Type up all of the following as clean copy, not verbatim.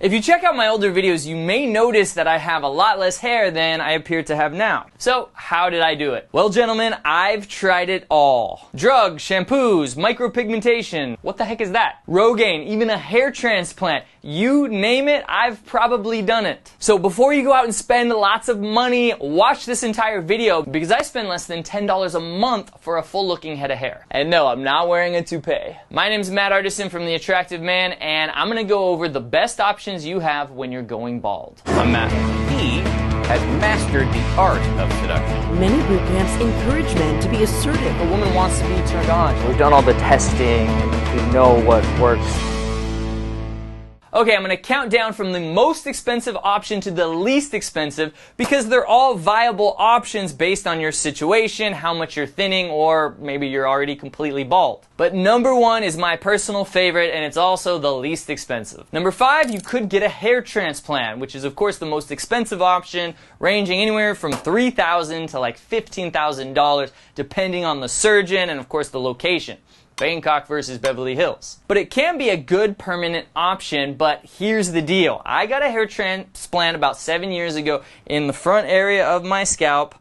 If you check out my older videos, you may notice that I have a lot less hair than I appear to have now. So, how did I do it? Well, gentlemen, I've tried it all. Drugs, shampoos, micropigmentation. What the heck is that? Rogaine, even a hair transplant. You name it, I've probably done it. So before you go out and spend lots of money, watch this entire video because I spend less than $10 a month for a full looking head of hair. And no, I'm not wearing a toupee. My name's Matt Artisan from The Attractive Man, and I'm gonna go over the best options you have when you're going bald. I'm Matt. He has mastered the art of seduction. Many boot camps encourage men to be assertive. A woman wants to be turned on. We've done all the testing and we know what works. Okay, I'm gonna count down from the most expensive option to the least expensive because they're all viable options based on your situation, how much you're thinning, or maybe you're already completely bald. But number 1 is my personal favorite, and it's also the least expensive. Number 5, you could get a hair transplant, which is of course the most expensive option, ranging anywhere from $3,000 to like $15,000, depending on the surgeon and of course the location. Bangkok versus Beverly Hills. But it can be a good permanent option, but here's the deal. I got a hair transplant about 7 years ago in the front area of my scalp,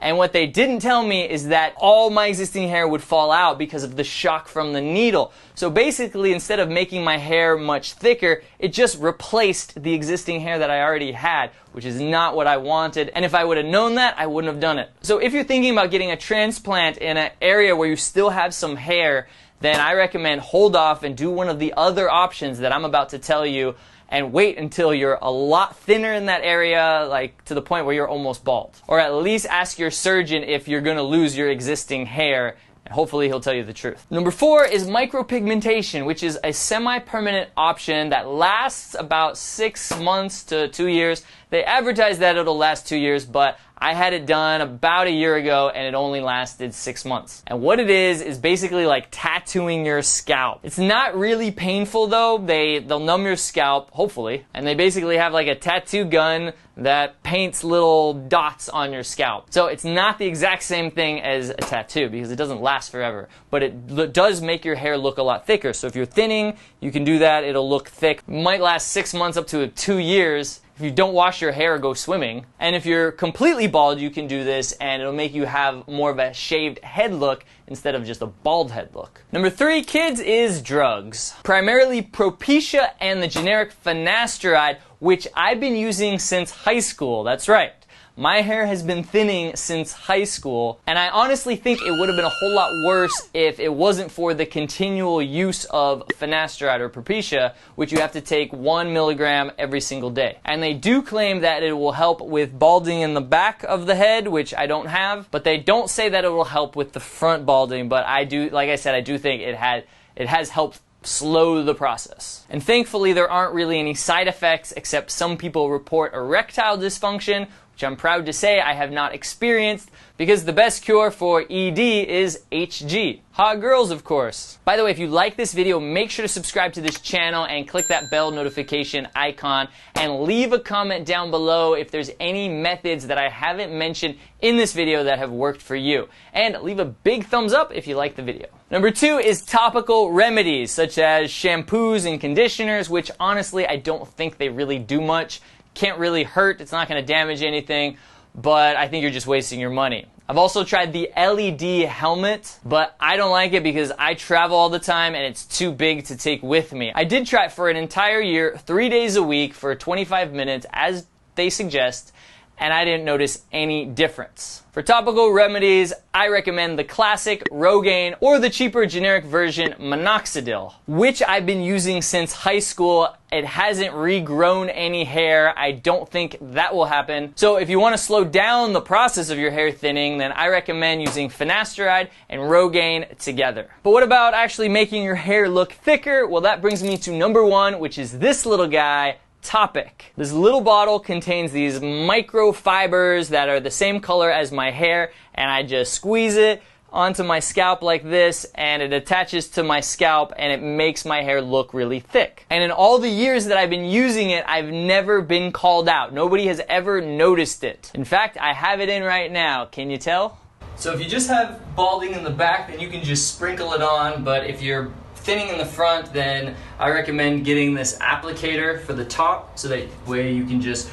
and what they didn't tell me is that all my existing hair would fall out because of the shock from the needle. So basically, instead of making my hair much thicker, it just replaced the existing hair that I already had, which is not what I wanted. And if I would have known that, I wouldn't have done it. So if you're thinking about getting a transplant in an area where you still have some hair, then I recommend hold off and do one of the other options that I'm about to tell you, and wait until you're a lot thinner in that area, like to the point where you're almost bald. Or at least ask your surgeon if you're gonna lose your existing hair, and hopefully he'll tell you the truth. Number 4 is micropigmentation, which is a semi-permanent option that lasts about 6 months to 2 years. They advertise that it'll last 2 years, but I had it done about a year ago and it only lasted 6 months. And what it is basically like tattooing your scalp. It's not really painful though. They'll numb your scalp, hopefully, and they basically have like a tattoo gun that paints little dots on your scalp. So it's not the exact same thing as a tattoo because it doesn't last forever, but it does make your hair look a lot thicker. So if you're thinning, you can do that. It'll look thick. It might last 6 months up to 2 years if you don't wash your hair or go swimming. And if you're completely bald, you can do this and it'll make you have more of a shaved head look instead of just a bald head look. Number 3, kids, is drugs. Primarily Propecia and the generic finasteride, which I've been using since high school. That's right. My hair has been thinning since high school, and I honestly think it would have been a whole lot worse if it wasn't for the continual use of finasteride or Propecia, which you have to take 1 milligram every single day. And they do claim that it will help with balding in the back of the head, which I don't have, but they don't say that it will help with the front balding, but I do, like I said, I do think it has helped slow the process. And thankfully there aren't really any side effects, except some people report erectile dysfunction, which I'm proud to say I have not experienced, because the best cure for ED is HG. Hot girls, of course. By the way, if you like this video, make sure to subscribe to this channel and click that bell notification icon, and leave a comment down below if there's any methods that I haven't mentioned in this video that have worked for you. And leave a big thumbs up if you like the video. Number 2 is topical remedies, such as shampoos and conditioners, which honestly I don't think they really do much. Can't really hurt, it's not going to damage anything, but I think you're just wasting your money. I've also tried the LED helmet, but I don't like it because I travel all the time and it's too big to take with me. I did try it for an entire year, 3 days a week for 25 minutes, as they suggest, and I didn't notice any difference. For topical remedies, I recommend the classic Rogaine or the cheaper generic version minoxidil, which I've been using since high school. It hasn't regrown any hair. I don't think that will happen. So if you want to slow down the process of your hair thinning, then I recommend using finasteride and Rogaine together. But what about actually making your hair look thicker? Well, that brings me to number 1, which is this little guy, Topic. This little bottle contains these microfibers that are the same color as my hair, and I just squeeze it onto my scalp like this, and it attaches to my scalp and it makes my hair look really thick. And in all the years that I've been using it, I've never been called out. Nobody has ever noticed it. In fact, I have it in right now. Can you tell? So if you just have balding in the back, then you can just sprinkle it on, but if you're thinning in the front, then I recommend getting this applicator for the top so that way you can just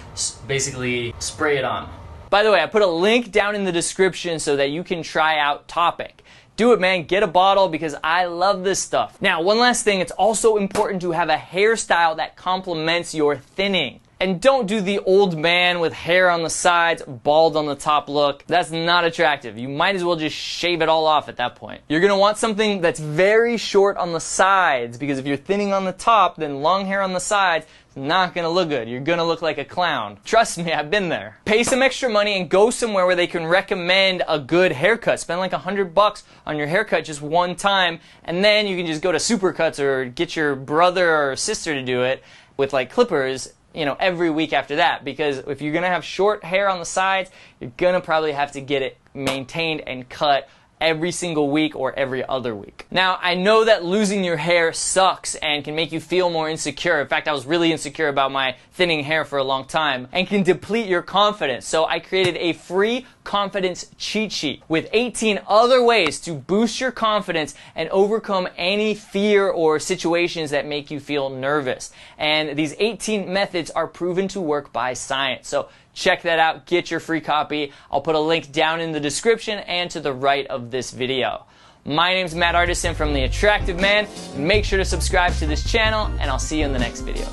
basically spray it on. By the way, I put a link down in the description so that you can try out Topic. Do it, man. Get a bottle because I love this stuff. Now, one last thing, it's also important to have a hairstyle that complements your thinning. And don't do the old man with hair on the sides, bald on the top look. That's not attractive. You might as well just shave it all off at that point. You're gonna want something that's very short on the sides, because if you're thinning on the top, then long hair on the sides, it's not gonna look good. You're gonna look like a clown. Trust me, I've been there. Pay some extra money and go somewhere where they can recommend a good haircut. Spend like $100 on your haircut just one time, and then you can just go to Supercuts or get your brother or sister to do it with like clippers, you know, every week after that. Because if you're gonna have short hair on the sides, you're gonna probably have to get it maintained and cut every single week or every other week. Now, I know that losing your hair sucks and can make you feel more insecure. In fact, I was really insecure about my thinning hair for a long time and can deplete your confidence. So I created a free confidence cheat sheet with 18 other ways to boost your confidence and overcome any fear or situations that make you feel nervous. And these 18 methods are proven to work by science. So check that out, get your free copy. I'll put a link down in the description and to the right of this video. My name's Matt Artisan from The Attractive Man. Make sure to subscribe to this channel, and I'll see you in the next video.